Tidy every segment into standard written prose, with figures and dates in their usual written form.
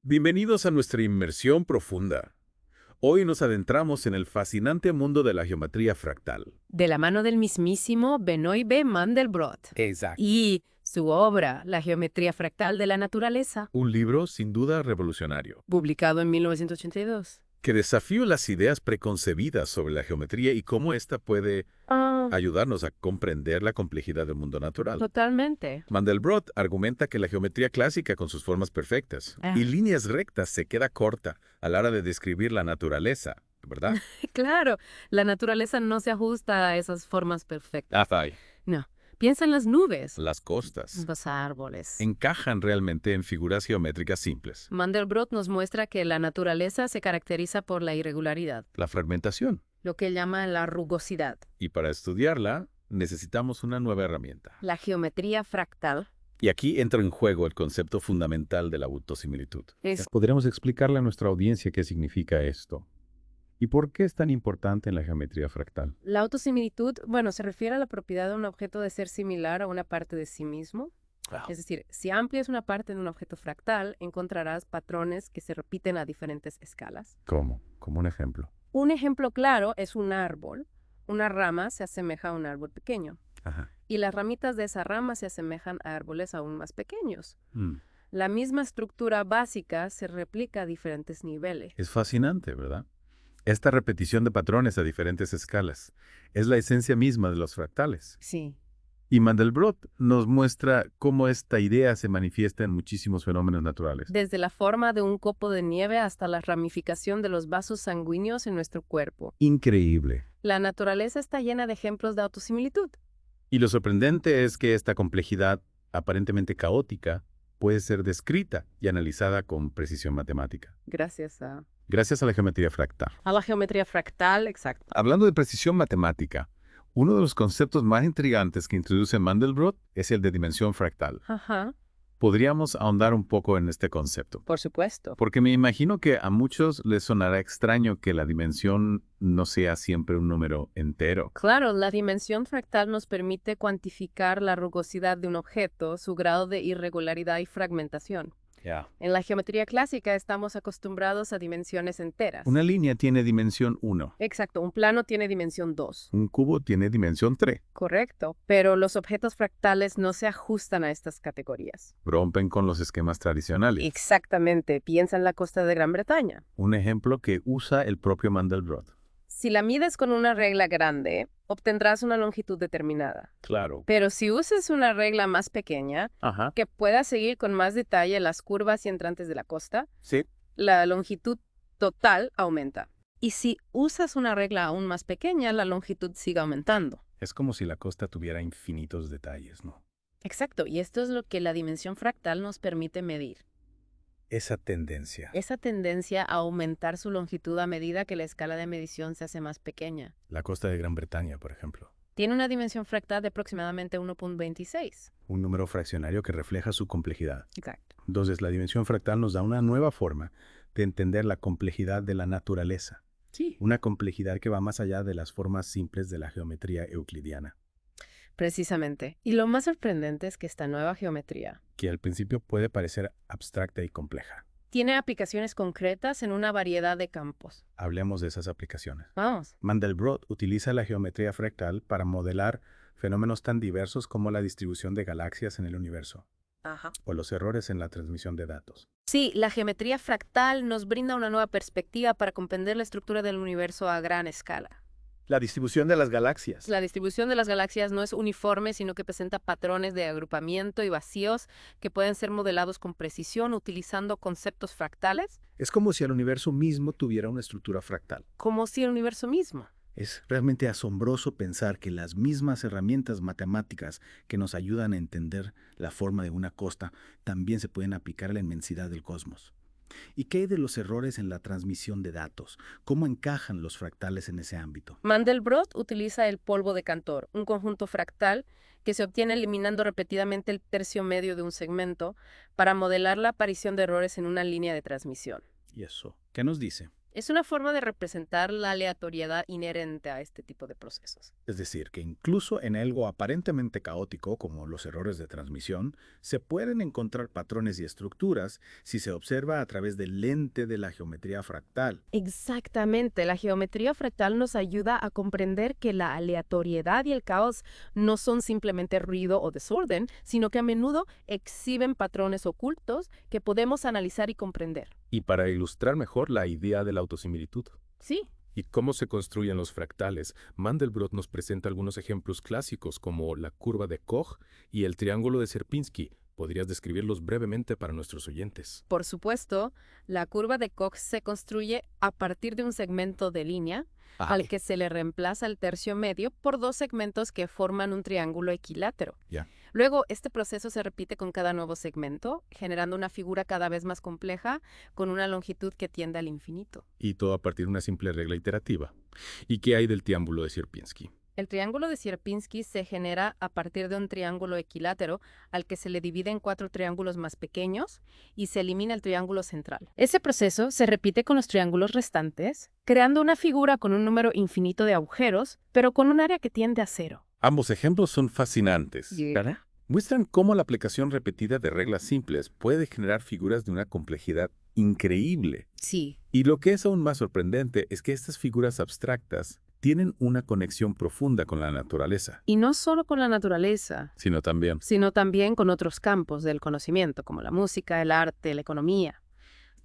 Bienvenidos a nuestra inmersión profunda. Hoy nos adentramos en el fascinante mundo de la geometría fractal. De la mano del mismísimo Benoit B. Mandelbrot. Exacto. Y su obra, La geometría fractal de la naturaleza, Un libro sin duda revolucionario, publicado en 1982. que desafió las ideas preconcebidas sobre la geometría y cómo ésta puede ayudarnos a comprender la complejidad del mundo natural. Totalmente. Mandelbrot argumenta que la geometría clásica con sus formas perfectas y líneas rectas se queda corta a la hora de describir la naturaleza, ¿verdad? Claro, la naturaleza no se ajusta a esas formas perfectas. Afai. No, piensa en las nubes, Las costas los árboles. encajan realmente en figuras geométricas simples. Mandelbrot nos muestra que la naturaleza se caracteriza por la irregularidad, La fragmentación. lo que él llama la rugosidad. Y para estudiarla, necesitamos una nueva herramienta. La geometría fractal Y aquí entra en juego el concepto fundamental de la autosimilitud. es Podríamos explicarle a nuestra audiencia qué significa esto y por qué es tan importante en la geometría fractal. la autosimilitud, se refiere a la propiedad de un objeto de ser similar a una parte de sí mismo. Es decir, si amplias una parte de un objeto fractal, encontrarás patrones que se repiten a diferentes escalas. ¿Cómo? Como un ejemplo. Un ejemplo claro es un árbol. Una rama se asemeja a un árbol pequeño Ajá. y las ramitas de esa rama se asemejan a árboles aún más pequeños. Mm. La misma estructura básica se replica a diferentes niveles. Es fascinante, ¿verdad? Esta repetición de patrones a diferentes escalas es la esencia misma de los fractales. Sí. Y Mandelbrot nos muestra cómo esta idea se manifiesta en muchísimos fenómenos naturales. Desde la forma de un copo de nieve hasta la ramificación de los vasos sanguíneos en nuestro cuerpo. Increíble. La naturaleza está llena de ejemplos de autosimilitud. Y lo sorprendente es que esta complejidad, aparentemente caótica, puede ser descrita y analizada con precisión matemática, Gracias a gracias a la geometría fractal. la geometría fractal, exacto. Hablando de precisión matemática, uno de los conceptos más intrigantes que introduce Mandelbrot es el de dimensión fractal. Ajá, Podríamos ahondar un poco en este concepto, por supuesto. porque me imagino que a muchos les sonará extraño que la dimensión no sea siempre un número entero. Claro, la dimensión fractal nos permite cuantificar la rugosidad de un objeto, su grado de irregularidad y fragmentación. En la geometría clásica estamos acostumbrados a dimensiones enteras. Una línea tiene dimensión 1, Exacto, un plano tiene dimensión 2. un cubo tiene dimensión 3. Correcto, pero los objetos fractales no se ajustan a estas categorías. Rompen con los esquemas tradicionales. Exactamente, piensa en la costa de Gran Bretaña. Un ejemplo que usa el propio Mandelbrot. Si la mides con una regla grande, obtendrás una longitud determinada. Claro. Pero si usas una regla más pequeña, Ajá. que pueda seguir con más detalle las curvas y entrantes de la costa, Sí. la longitud total aumenta. Y si usas una regla aún más pequeña, la longitud sigue aumentando. Es como si la costa tuviera infinitos detalles, ¿no? Exacto, y esto es lo que la dimensión fractal nos permite medir. Esa tendencia. Esa tendencia a aumentar su longitud a medida que la escala de medición se hace más pequeña. La costa de Gran Bretaña, por ejemplo. Tiene una dimensión fractal de aproximadamente 1.26. Un número fraccionario que refleja su complejidad. Exacto. Entonces, la dimensión fractal nos da una nueva forma de entender la complejidad de la naturaleza. Sí. Una complejidad que va más allá de las formas simples de la geometría euclidiana, Precisamente. Y lo más sorprendente es que esta nueva geometría que al principio puede parecer abstracta y compleja. tiene aplicaciones concretas en una variedad de campos. Hablemos de esas aplicaciones. Vamos. Mandelbrot utiliza la geometría fractal para modelar fenómenos tan diversos como la distribución de galaxias en el universo Ajá. o los errores en la transmisión de datos. Sí, la geometría fractal nos brinda una nueva perspectiva para comprender la estructura del universo a gran escala. La distribución de las galaxias. La distribución de las galaxias no es uniforme, sino que presenta patrones de agrupamiento y vacíos que pueden ser modelados con precisión utilizando conceptos fractales, Es como si el universo mismo tuviera una estructura fractal. como si el universo mismo. Es realmente asombroso pensar que las mismas herramientas matemáticas que nos ayudan a entender la forma de una costa también se pueden aplicar a la inmensidad del cosmos. ¿Y qué hay de los errores en la transmisión de datos? ¿Cómo encajan los fractales en ese ámbito? Mandelbrot utiliza el polvo de Cantor, un conjunto fractal que se obtiene eliminando repetidamente el tercio medio de un segmento para modelar la aparición de errores en una línea de transmisión. ¿Y eso? ¿Qué nos dice? Es una forma de representar la aleatoriedad inherente a este tipo de procesos. Es decir, que incluso en algo aparentemente caótico, como los errores de transmisión, se pueden encontrar patrones y estructuras si se observa a través del lente de la geometría fractal. Exactamente, la geometría fractal nos ayuda a comprender que la aleatoriedad y el caos no son simplemente ruido o desorden, sino que a menudo exhiben patrones ocultos que podemos analizar y comprender. Y para ilustrar mejor la idea de la autosimilitud Sí, y cómo se construyen los fractales, Mandelbrot nos presenta algunos ejemplos clásicos como la curva de Koch y el triángulo de Sierpinski. ¿Podrías describirlos brevemente para nuestros oyentes? por supuesto, la curva de Koch se construye a partir de un segmento de línea al que se le reemplaza el tercio medio por dos segmentos que forman un triángulo equilátero. Ya. Luego, este proceso se repite con cada nuevo segmento, generando una figura cada vez más compleja con una longitud que tiende al infinito. Y todo a partir de una simple regla iterativa. ¿Y qué hay del triángulo de Sierpinski? El triángulo de Sierpinski se genera a partir de un triángulo equilátero al que se le divide en 4 triángulos más pequeños y se elimina el triángulo central. Ese proceso se repite con los triángulos restantes, creando una figura con un número infinito de agujeros, pero con un área que tiende a cero. Ambos ejemplos son fascinantes. Muestran cómo la aplicación repetida de reglas simples puede generar figuras de una complejidad increíble. Sí. Y lo que es aún más sorprendente es que estas figuras abstractas tienen una conexión profunda con la naturaleza, Y no solo con la naturaleza, sino también con otros campos del conocimiento, como la música, el arte, la economía.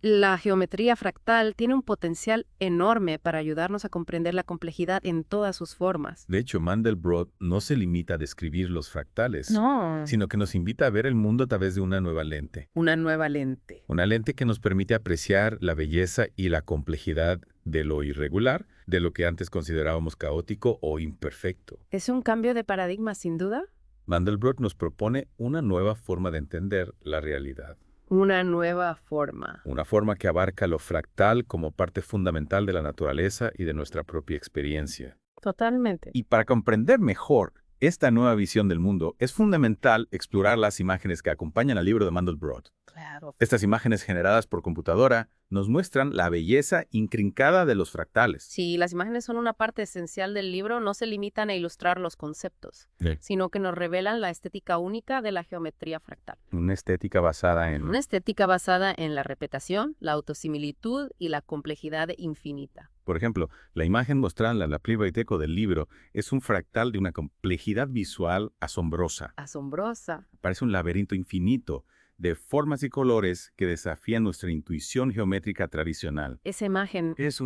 La geometría fractal tiene un potencial enorme para ayudarnos a comprender la complejidad en todas sus formas. De hecho, Mandelbrot no se limita a describir los fractales, No. sino que nos invita a ver el mundo a través de una nueva lente. Una nueva lente. Una lente que nos permite apreciar la belleza y la complejidad de lo irregular, de lo que antes considerábamos caótico o imperfecto. ¿Es un cambio de paradigma, sin duda? Mandelbrot nos propone una nueva forma de entender la realidad. Una nueva forma. Una forma que abarca lo fractal como parte fundamental de la naturaleza y de nuestra propia experiencia. Totalmente. Y para comprender mejor esta nueva visión del mundo, es fundamental explorar las imágenes que acompañan al libro de Mandelbrot. Claro. Estas imágenes generadas por computadora nos muestran la belleza intrincada de los fractales. Si las imágenes son una parte esencial del libro, no se limitan a ilustrar los conceptos, sino que nos revelan la estética única de la geometría fractal. Una estética basada en... Una estética basada en la repetición, la autosimilitud y la complejidad infinita. Por ejemplo, la imagen mostrada en la biblioteca del libro es un fractal de una complejidad visual asombrosa. Asombrosa. Parece un laberinto infinito de formas y colores que desafían nuestra intuición geométrica tradicional. Esa imagen es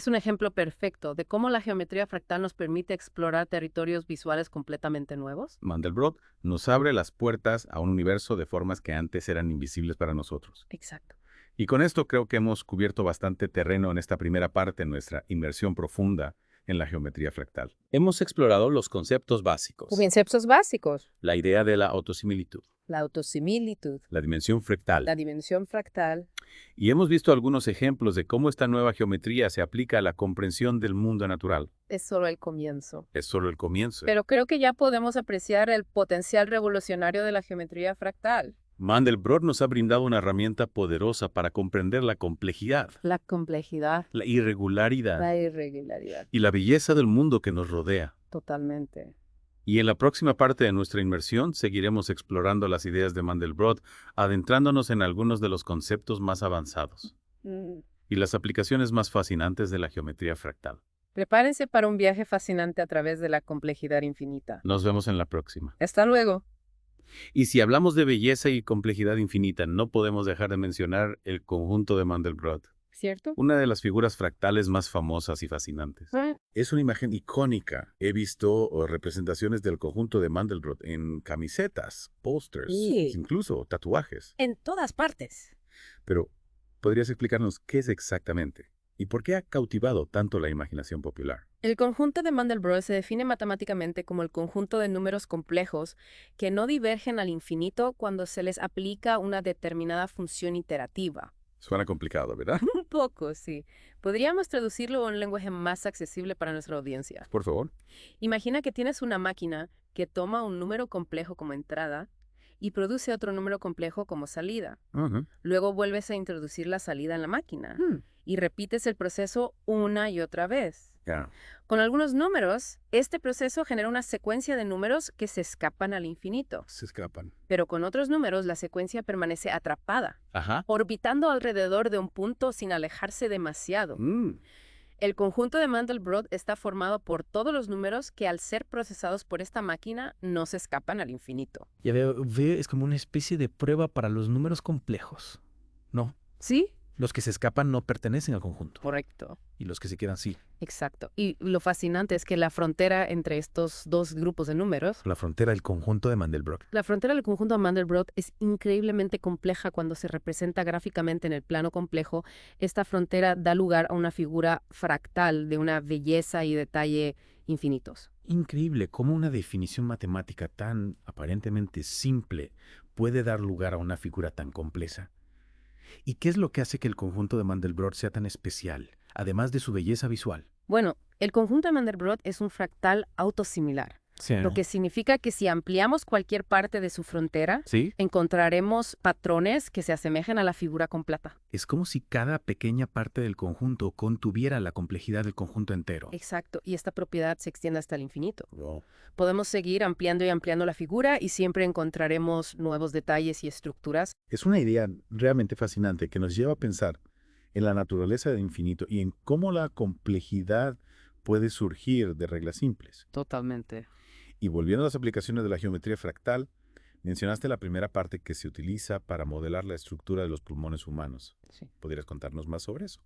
un ejemplo perfecto de cómo la geometría fractal nos permite explorar territorios visuales completamente nuevos. Mandelbrot nos abre las puertas a un universo de formas que antes eran invisibles para nosotros. Exacto. Y con esto creo que hemos cubierto bastante terreno en esta primera parte de nuestra inmersión profunda en la geometría fractal. Hemos explorado los conceptos básicos. Conceptos básicos. La idea de la autosimilitud. La autosimilitud. La dimensión fractal. La dimensión fractal. Y hemos visto algunos ejemplos de cómo esta nueva geometría se aplica a la comprensión del mundo natural. Es solo el comienzo. Es solo el comienzo. Pero creo que ya podemos apreciar el potencial revolucionario de la geometría fractal. Mandelbrot nos ha brindado una herramienta poderosa para comprender la complejidad, La complejidad. la irregularidad La irregularidad. y la belleza del mundo que nos rodea. Totalmente. Y en la próxima parte de nuestra inmersión seguiremos explorando las ideas de Mandelbrot, adentrándonos en algunos de los conceptos más avanzados y las aplicaciones más fascinantes de la geometría fractal. Prepárense para un viaje fascinante a través de la complejidad infinita. Nos vemos en la próxima. Hasta luego. Y si hablamos de belleza y complejidad infinita, no podemos dejar de mencionar el conjunto de Mandelbrot, ¿Cierto? una de las figuras fractales más famosas y fascinantes. Es una imagen icónica. He visto representaciones del conjunto de Mandelbrot en camisetas, pósters, Sí. incluso tatuajes. En todas partes. Pero, ¿podrías explicarnos qué es exactamente? ¿Y por qué ha cautivado tanto la imaginación popular? El conjunto de Mandelbrot se define matemáticamente como el conjunto de números complejos que no divergen al infinito cuando se les aplica una determinada función iterativa. Suena complicado, ¿verdad? Un poco, sí. Podríamos traducirlo a un lenguaje más accesible para nuestra audiencia. Por favor. Imagina que tienes una máquina que toma un número complejo como entrada y produce otro número complejo como salida. Luego vuelves a introducir la salida en la máquina. y repites el proceso una y otra vez. Ya. Con algunos números, este proceso genera una secuencia de números que se escapan al infinito. Se escapan. Pero con otros números, la secuencia permanece atrapada, Ajá. orbitando alrededor de un punto sin alejarse demasiado. El conjunto de Mandelbrot está formado por todos los números que al ser procesados por esta máquina no se escapan al infinito. Ya veo, es como una especie de prueba para los números complejos. No, ¿Sí? los que se escapan no pertenecen al conjunto. Correcto. Y los que se quedan sí. Exacto. Y lo fascinante es que la frontera entre estos dos grupos de números, La frontera del conjunto de Mandelbrot. la frontera del conjunto de Mandelbrot es increíblemente compleja cuando se representa gráficamente en el plano complejo. Esta frontera da lugar a una figura fractal de una belleza y detalle infinitos. Increíble cómo una definición matemática tan aparentemente simple puede dar lugar a una figura tan compleja. ¿Y qué es lo que hace que el conjunto de Mandelbrot sea tan especial, además de su belleza visual? Bueno, el conjunto de Mandelbrot es un fractal autosimilar, Sí. lo que significa que si ampliamos cualquier parte de su frontera, ¿Sí? encontraremos patrones que se asemejen a la figura completa. Es como si cada pequeña parte del conjunto contuviera la complejidad del conjunto entero. Exacto, y esta propiedad se extiende hasta el infinito. Wow. Podemos seguir ampliando y ampliando la figura y siempre encontraremos nuevos detalles y estructuras. Es una idea realmente fascinante que nos lleva a pensar en la naturaleza del infinito y en cómo la complejidad puede surgir de reglas simples. Totalmente. Y volviendo a las aplicaciones de la geometría fractal, mencionaste la primera parte que se utiliza para modelar la estructura de los pulmones humanos. Sí. ¿Podrías contarnos más sobre eso?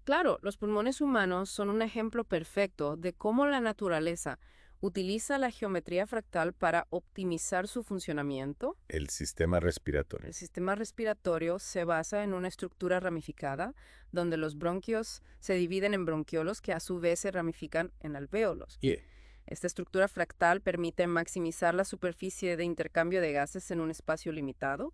Claro, los pulmones humanos son un ejemplo perfecto de cómo la naturaleza utiliza la geometría fractal para optimizar su funcionamiento. El sistema respiratorio. El sistema respiratorio se basa en una estructura ramificada, donde los bronquios se dividen en bronquiolos que a su vez se ramifican en alvéolos. Esta estructura fractal permite maximizar la superficie de intercambio de gases en un espacio limitado,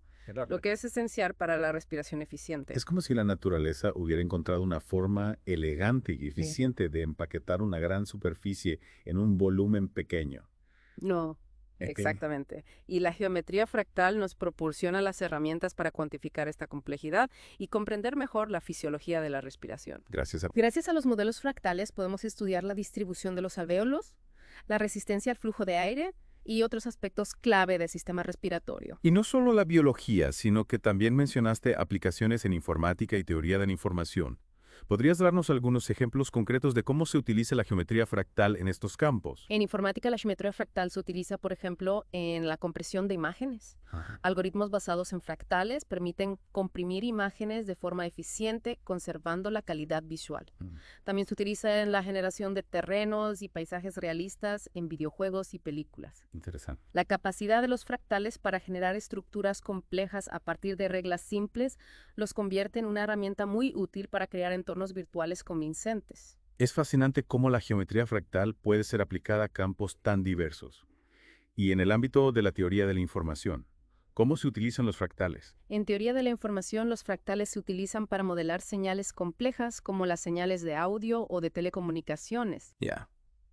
lo que es esencial para la respiración eficiente. Es como si la naturaleza hubiera encontrado una forma elegante y eficiente de empaquetar una gran superficie en un volumen pequeño. No, exactamente. Y la geometría fractal nos proporciona las herramientas para cuantificar esta complejidad y comprender mejor la fisiología de la respiración. Gracias Gracias a los modelos fractales podemos estudiar la distribución de los alvéolos, la resistencia al flujo de aire y otros aspectos clave del sistema respiratorio. Y no solo la biología, sino que también mencionaste aplicaciones en informática y teoría de la información. ¿Podrías darnos algunos ejemplos concretos de cómo se utiliza la geometría fractal en estos campos? En informática, la geometría fractal se utiliza, por ejemplo, en la compresión de imágenes. Algoritmos basados en fractales permiten comprimir imágenes de forma eficiente, conservando la calidad visual. También se utiliza en la generación de terrenos y paisajes realistas en videojuegos y películas. Interesante. La capacidad de los fractales para generar estructuras complejas a partir de reglas simples los convierte en una herramienta muy útil para crear entornos virtuales convincentes. Es fascinante cómo la geometría fractal puede ser aplicada a campos tan diversos. Y en el ámbito de la teoría de la información, ¿cómo se utilizan los fractales? En teoría de la información, los fractales se utilizan para modelar señales complejas como las señales de audio o de telecomunicaciones.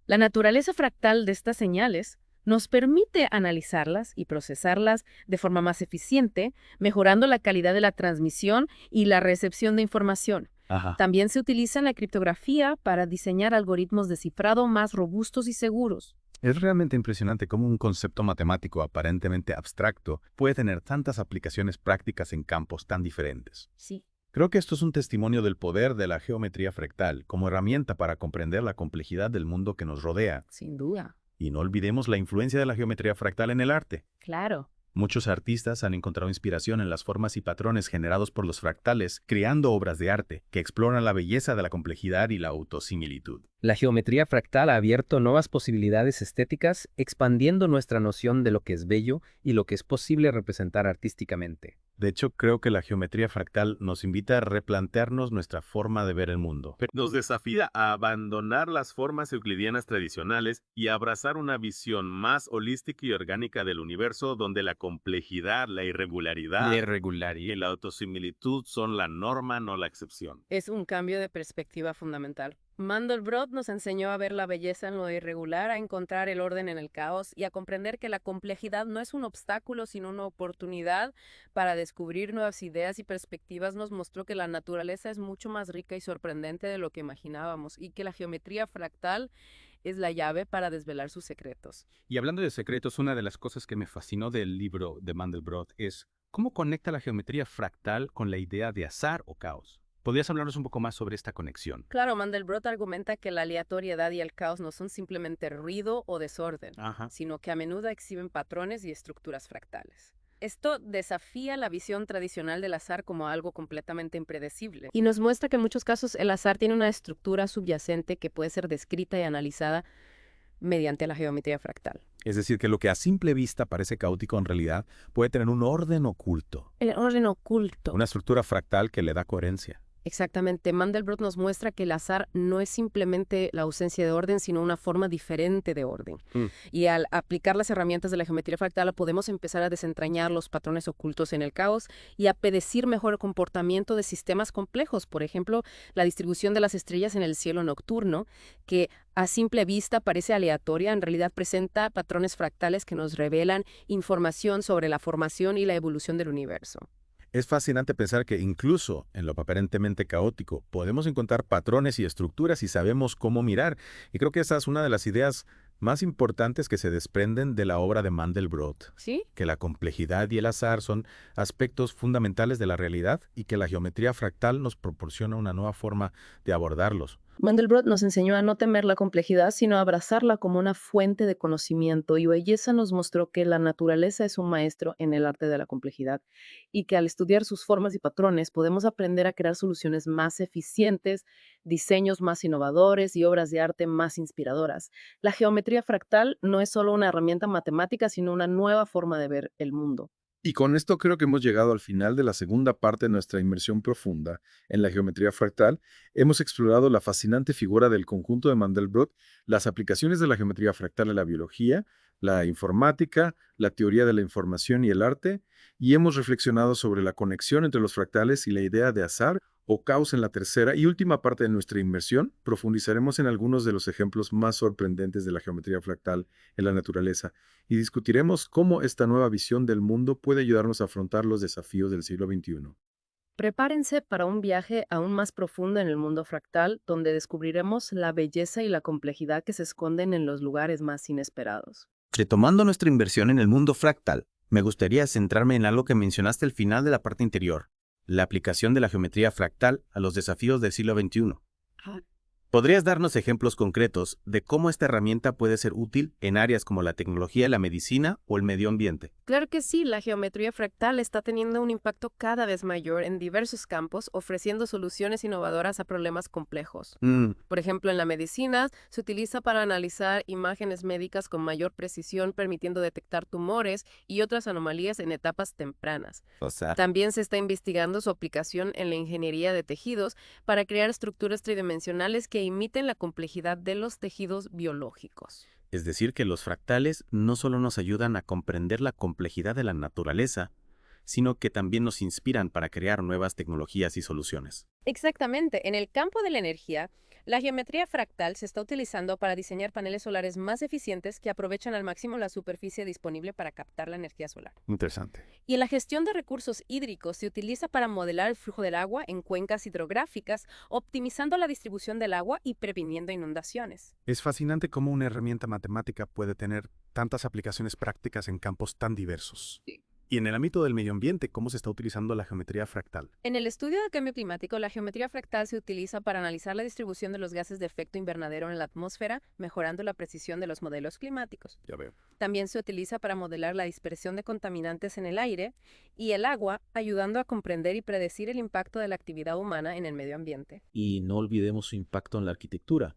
La naturaleza fractal de estas señales nos permite analizarlas y procesarlas de forma más eficiente, mejorando la calidad de la transmisión y la recepción de información. También se utiliza en la criptografía para diseñar algoritmos de cifrado más robustos y seguros. Es realmente impresionante cómo un concepto matemático aparentemente abstracto puede tener tantas aplicaciones prácticas en campos tan diferentes. Sí. Creo que esto es un testimonio del poder de la geometría fractal como herramienta para comprender la complejidad del mundo que nos rodea. Sin duda. Y no olvidemos la influencia de la geometría fractal en el arte. Claro. Muchos artistas han encontrado inspiración en las formas y patrones generados por los fractales, creando obras de arte que exploran la belleza de la complejidad y la autosimilitud. La geometría fractal ha abierto nuevas posibilidades estéticas, expandiendo nuestra noción de lo que es bello y lo que es posible representar artísticamente. De hecho, creo que la geometría fractal nos invita a replantearnos nuestra forma de ver el mundo. Nos desafía a abandonar las formas euclidianas tradicionales y a abrazar una visión más holística y orgánica del universo, donde la complejidad, la irregularidad y la autosimilitud son la norma, no la excepción. Es un cambio de perspectiva fundamental. Mandelbrot nos enseñó a ver la belleza en lo irregular, a encontrar el orden en el caos y a comprender que la complejidad no es un obstáculo, sino una oportunidad para descubrir nuevas ideas y perspectivas. Nos mostró que la naturaleza es mucho más rica y sorprendente de lo que imaginábamos y que la geometría fractal es la llave para desvelar sus secretos. Y hablando de secretos, una de las cosas que me fascinó del libro de Mandelbrot es cómo conecta la geometría fractal con la idea de azar o caos. ¿Podrías hablarnos un poco más sobre esta conexión? Claro, Mandelbrot argumenta que la aleatoriedad y el caos no son simplemente ruido o desorden, sino que a menudo exhiben patrones y estructuras fractales. Esto desafía la visión tradicional del azar como algo completamente impredecible y nos muestra que en muchos casos el azar tiene una estructura subyacente que puede ser descrita y analizada mediante la geometría fractal. Es decir, que lo que a simple vista parece caótico en realidad puede tener un orden oculto. El orden oculto. Una estructura fractal que le da coherencia. Exactamente. Mandelbrot nos muestra que el azar no es simplemente la ausencia de orden, sino una forma diferente de orden. Y al aplicar las herramientas de la geometría fractal, podemos empezar a desentrañar los patrones ocultos en el caos y a predecir mejor el comportamiento de sistemas complejos. Por ejemplo, la distribución de las estrellas en el cielo nocturno, que a simple vista parece aleatoria, en realidad presenta patrones fractales que nos revelan información sobre la formación y la evolución del universo. Es fascinante pensar que incluso en lo aparentemente caótico podemos encontrar patrones y estructuras y sabemos cómo mirar. Y creo que esa es una de las ideas más importantes que se desprenden de la obra de Mandelbrot. ¿Sí? Que la complejidad y el azar son aspectos fundamentales de la realidad y que la geometría fractal nos proporciona una nueva forma de abordarlos. Mandelbrot nos enseñó a no temer la complejidad, sino a abrazarla como una fuente de conocimiento, y Belleza nos mostró que la naturaleza es un maestro en el arte de la complejidad y que al estudiar sus formas y patrones podemos aprender a crear soluciones más eficientes, diseños más innovadores y obras de arte más inspiradoras. La geometría fractal no es solo una herramienta matemática, sino una nueva forma de ver el mundo. Y con esto creo que hemos llegado al final de la segunda parte de nuestra inmersión profunda en la geometría fractal. Hemos explorado la fascinante figura del conjunto de Mandelbrot, las aplicaciones de la geometría fractal a la biología, la informática, la teoría de la información y el arte, y hemos reflexionado sobre la conexión entre los fractales y la idea de azar o caos. En la tercera y última parte de nuestra inmersión, profundizaremos en algunos de los ejemplos más sorprendentes de la geometría fractal en la naturaleza y discutiremos cómo esta nueva visión del mundo puede ayudarnos a afrontar los desafíos del siglo XXI. Prepárense para un viaje aún más profundo en el mundo fractal, donde descubriremos la belleza y la complejidad que se esconden en los lugares más inesperados. Retomando nuestra inversión en el mundo fractal, me gustaría centrarme en algo que mencionaste al final de la parte anterior, la aplicación de la geometría fractal a los desafíos del siglo XXI. ¿Podrías darnos ejemplos concretos de cómo esta herramienta puede ser útil en áreas como la tecnología, la medicina o el medio ambiente? Claro que sí, la geometría fractal está teniendo un impacto cada vez mayor en diversos campos, ofreciendo soluciones innovadoras a problemas complejos. Por ejemplo, en la medicina se utiliza para analizar imágenes médicas con mayor precisión, permitiendo detectar tumores y otras anomalías en etapas tempranas. También se está investigando su aplicación en la ingeniería de tejidos para crear estructuras tridimensionales que imiten la complejidad de los tejidos biológicos. Es decir, que los fractales no solo nos ayudan a comprender la complejidad de la naturaleza, sino que también nos inspiran para crear nuevas tecnologías y soluciones. Exactamente. En el campo de la energía, la geometría fractal se está utilizando para diseñar paneles solares más eficientes que aprovechan al máximo la superficie disponible para captar la energía solar. Interesante. Y en la gestión de recursos hídricos se utiliza para modelar el flujo del agua en cuencas hidrográficas, optimizando la distribución del agua y previniendo inundaciones. Es fascinante cómo una herramienta matemática puede tener tantas aplicaciones prácticas en campos tan diversos. Sí. Y en el ámbito del medio ambiente, ¿cómo se está utilizando la geometría fractal? En el estudio del cambio climático, la geometría fractal se utiliza para analizar la distribución de los gases de efecto invernadero en la atmósfera, mejorando la precisión de los modelos climáticos. Ya veo. También se utiliza para modelar la dispersión de contaminantes en el aire y el agua, ayudando a comprender y predecir el impacto de la actividad humana en el medio ambiente. Y no olvidemos su impacto en la arquitectura.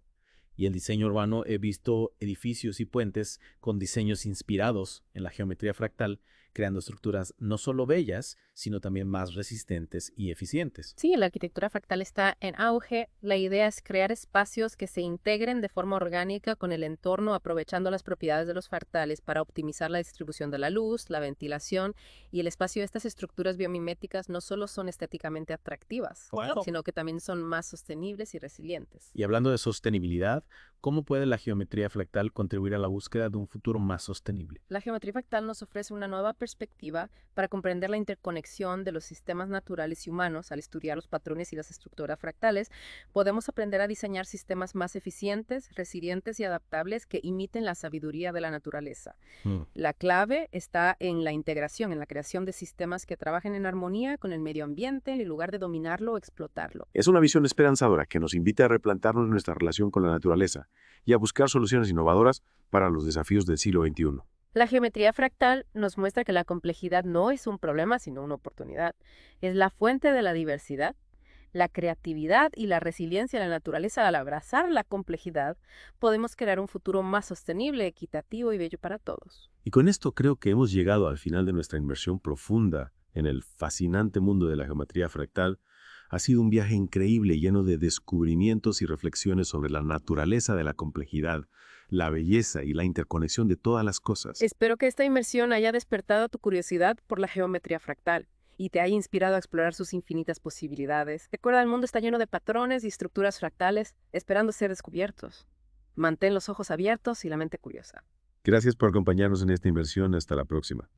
Y el diseño urbano, he visto edificios y puentes con diseños inspirados en la geometría fractal, creando estructuras no solo bellas, sino también más resistentes y eficientes. Sí, la arquitectura fractal está en auge. La idea es crear espacios que se integren de forma orgánica con el entorno, aprovechando las propiedades de los fractales para optimizar la distribución de la luz, la ventilación y el espacio. Estas estructuras biomiméticas no solo son estéticamente atractivas, sino que también son más sostenibles y resilientes. Y hablando de sostenibilidad, ¿cómo puede la geometría fractal contribuir a la búsqueda de un futuro más sostenible? La geometría fractal nos ofrece una nueva perspectiva para comprender la interconexión de los sistemas naturales y humanos. Al estudiar los patrones y las estructuras fractales, podemos aprender a diseñar sistemas más eficientes, resilientes y adaptables que imiten la sabiduría de la naturaleza. La clave está en la integración, en la creación de sistemas que trabajen en armonía con el medio ambiente en lugar de dominarlo o explotarlo. Es una visión esperanzadora que nos invita a replantearnos nuestra relación con la naturaleza y a buscar soluciones innovadoras para los desafíos del siglo XXI. La geometría fractal nos muestra que la complejidad no es un problema, sino una oportunidad. Es la fuente de la diversidad, la creatividad y la resiliencia de la naturaleza. Al abrazar la complejidad, podemos crear un futuro más sostenible, equitativo y bello para todos. Y con esto creo que hemos llegado al final de nuestra inmersión profunda en el fascinante mundo de la geometría fractal. Ha sido un viaje increíble lleno de descubrimientos y reflexiones sobre la naturaleza de la complejidad, la belleza y la interconexión de todas las cosas. Espero que esta inmersión haya despertado tu curiosidad por la geometría fractal y te haya inspirado a explorar sus infinitas posibilidades. Recuerda, el mundo está lleno de patrones y estructuras fractales esperando ser descubiertos. Mantén los ojos abiertos y la mente curiosa. Gracias por acompañarnos en esta inmersión. Hasta la próxima.